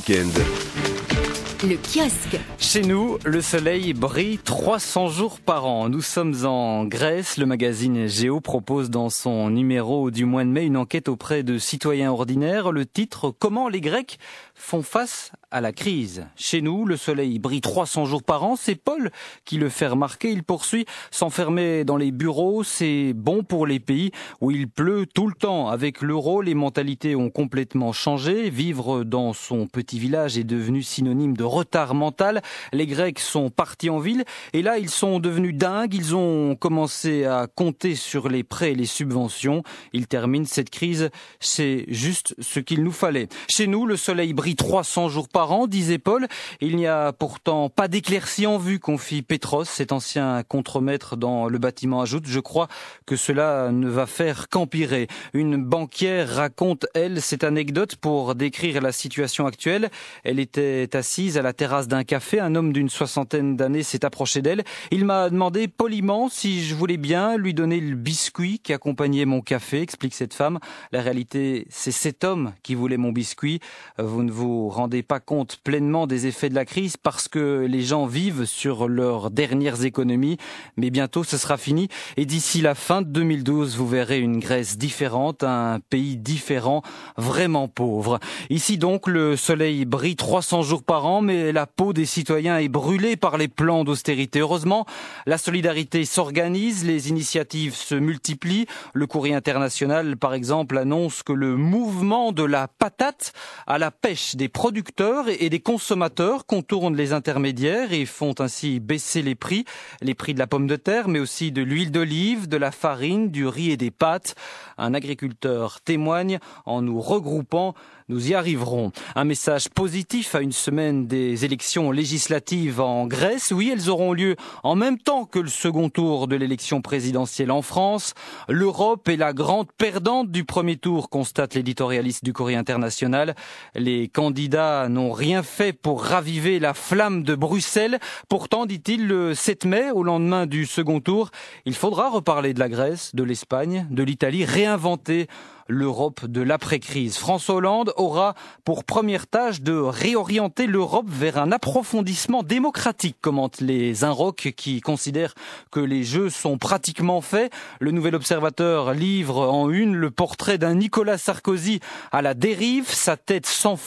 week-end. Le kiosque. Chez nous, le soleil brille 300 jours par an. Nous sommes en Grèce. Le magazine Géo propose dans son numéro du mois de mai une enquête auprès de citoyens ordinaires. Le titre « Comment les Grecs font face à la crise ». Chez nous, le soleil brille 300 jours par an. C'est Paul qui le fait remarquer. Il poursuit: s'enfermer dans les bureaux, c'est bon pour les pays où il pleut tout le temps. Avec l'euro, les mentalités ont complètement changé. Vivre dans son petit village est devenu synonyme de retard mental. Les Grecs sont partis en ville et là ils sont devenus dingues. Ils ont commencé à compter sur les prêts et les subventions. Ils terminent cette crise, c'est juste ce qu'il nous fallait. Chez nous, le soleil brille 300 jours par an, disait Paul. Il n'y a pourtant pas d'éclaircie en vue, confie Petros, cet ancien contremaître dans le bâtiment, ajoute: je crois que cela ne va faire qu'empirer. Une banquière raconte, elle, cette anecdote pour décrire la situation actuelle. Elle était assise à la terrasse d'un café. Un homme d'une 60aine d'années s'est approché d'elle. Il m'a demandé poliment si je voulais bien lui donner le biscuit qui accompagnait mon café, explique cette femme. La réalité, c'est cet homme qui voulait mon biscuit. Vous ne vous rendez pas compte pleinement des effets de la crise parce que les gens vivent sur leurs dernières économies. Mais bientôt, ce sera fini. Et d'ici la fin de 2012, vous verrez une Grèce différente, un pays différent, vraiment pauvre. Ici donc, le soleil brille 300 jours par an, mais la peau des citoyens est brûlée par les plans d'austérité. Heureusement, la solidarité s'organise, les initiatives se multiplient. Le Courrier international, par exemple, annonce que le mouvement de la patate à la pêche des producteurs et des consommateurs contourne les intermédiaires et font ainsi baisser les prix de la pomme de terre, mais aussi de l'huile d'olive, de la farine, du riz et des pâtes. Un agriculteur témoigne: en nous regroupant, nous y arriverons. Un message positif à une semaine des élections législatives en Grèce. Oui, elles auront lieu en même temps que le second tour de l'élection présidentielle en France. L'Europe est la grande perdante du premier tour, constate l'éditorialiste du Courrier international. Les candidats n'ont rien fait pour raviver la flamme de Bruxelles. Pourtant, dit-il, le 7 mai, au lendemain du second tour, il faudra reparler de la Grèce, de l'Espagne, de l'Italie, réinventer l'Europe de l'après-crise. François Hollande aura pour première tâche de réorienter l'Europe vers un approfondissement démocratique, commentent les Inrocks qui considèrent que les jeux sont pratiquement faits. Le Nouvel Observateur livre en une le portrait d'un Nicolas Sarkozy à la dérive, sa tête s'enfonce